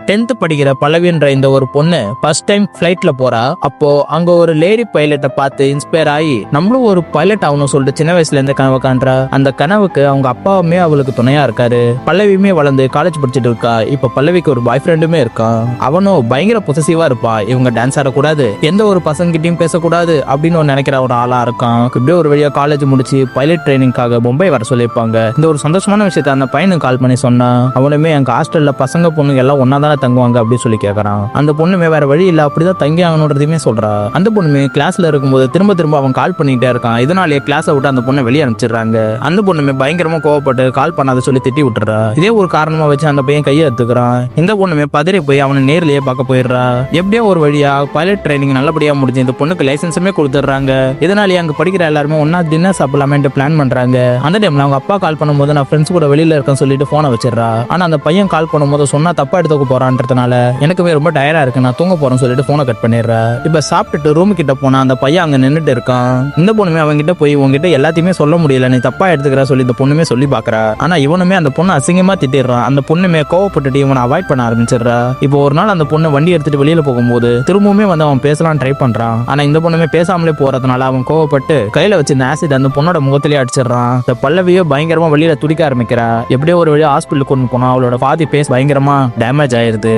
10th படிக்கிற பல்லவின்ற இந்த ஒரு பொண்ணு ஃபர்ஸ்ட் டைம் ஃபிளைட்ல போறா. அப்போ அங்க ஒரு லேடி பைலட்டை பார்த்து இன்ஸ்பயர் ஆகி நம்மளும் ஒரு பைலட் ஆகணும் சொல்லிட்டு சின்ன வயசுல இருந்து கனவு காண்றா. அந்த கனவுக்கு அவங்க அப்பாவுமே அவளுக்கு துணையா இருக்காரு. பல்லவியுமே வளர்ந்து காலேஜ் படிச்சுட்டு இருக்கா. இப்ப பல்லவிக்கு ஒரு பாய் ஃப்ரெண்டுமே இருக்கான். அவனும் பயங்கர பொசசிவா இருப்பான். இவங்க டான்ஸ் ஆடக்கூடாது, எந்த ஒரு பசங்கிட்டையும் பேசக்கூடாது அப்படின்னு நினைக்கிற ஒரு ஆளா இருக்கான். இப்படியே ஒரு வழியா காலேஜ் முடிச்சு பைலட் ட்ரைனிங்காக மும்பை வர சொல்லியிருப்பாங்க. இந்த ஒரு சந்தோஷமான விஷயத்த அந்த பையனுக்கு கால் பண்ணி சொன்னா. அவனுமே எங்க ஹாஸ்டல்ல பசங்க பொண்ணுங்க எல்லாம் ஒன்னா தானே தங்குவாங்க அப்படின்னு சொல்லி கேட்கறான். அந்த பொண்ணுமே வேற வழி இல்ல அப்படிதான் தங்கி ஆகணுன்றதையுமே சொல்றா. அந்த பொண்ணுமே கிளாஸ்ல இருக்கும்போது திரும்ப திரும்ப அவன் கால் பண்ணிட்டே இருக்கான். இதனாலேயே கிளாஸை விட்டு அந்த பொண்ணை வெளியே அனுப்பிச்சிடுறாங்க. அந்த பொண்ணுமே பயங்கரமா கோவப்பட்டு கால் பண்ணாத சொல்லி திட்டி விட்டுறா. இதே ஒரு காரணமா வச்சு அந்த பையன் கையை எடுத்துக்கிறான். இந்த பொண்ணுமே பதறி போய் அவனை நேர்லயே பார்க்க போயிடுறா. எப்படியோ ஒரு வழியா பைலட் ட்ரைனிங் நல்லபடியா முடிஞ்சு இந்த பொண்ணுக்கு லைசன்ஸுமே கொடுத்துடுறாங்க. இதனாலேயே அங்க படிக்கிற எல்லாருமே ஒன்னா டின்னர் சாப்பிடலாமேன்ட்டு பிளான் பண்றாங்க. அந்த டைம்ல அவங்க அப்பா கால் பண்ணும்போது நான் ஃப்ரெண்ட்ஸ் கூட வெளியில இருக்கேன்னு சொல்லிட்டு போனை வச்சிடறா. ஆனா அந்த பையன் கால் பண்ணும்போது சொன்னா தப்பா எடுத்துக்க போறான்றதுனால எனக்குமே ரொம்ப டயர்டா இருக்கு, நான் தூங்க போறேன்னு சொல்லிட்டு போனை கட் பண்ணிடுறா. இப்ப சாப்பிட்டுட்டு ரூம் கிட்ட போனா அந்த பையன் அங்க நின்றுட்டு இருக்கான். இந்த பொண்ணுமே அவங்க கிட்ட போய் உங்ககிட்ட எல்லாத்தையுமே சொல்ல முடியல, நீ தப்பா எடுத்துக்கிற சொல்லி இந்த பொண்ணுமே சொல்லி பாக்குறா. ஆனா இவனுமே அந்த பொண்ணு அசிங்கமா திட்டிடுறான். அந்த பொண்ணுமே கோவப்பட்டுட்டு இவனை அவாய்ட் பண்ண ஆரம்பிச்சிடுறா. இப்போ ஒரு நாள் அந்த பொண்ணு வண்டி எடுத்துட்டு வெளியில போகும்போது திரும்பவுமே வந்து அவன் பேசலாம் ட்ரை பண்றான். ஆனா இந்த பொண்ணுமே பேசாமலே போறதுனால அவன் கோவப்பட்டு கையில வச்சு இந்த ஆசிட் அந்த பொண்ணோட முகத்திலேயே அடிச்சிடறான். இந்த பல்லவியோ பயங்கரமா வெளியில துடிக்க ஆரம்பிக்கிறா. எப்படியோ ஒரு வழியா ஹாஸ்பிட்டலுக்கு கொண்டு போனா அவளோட பாதி பேஸ் பயங்கரமா டேமேஜ் ஆயிருது.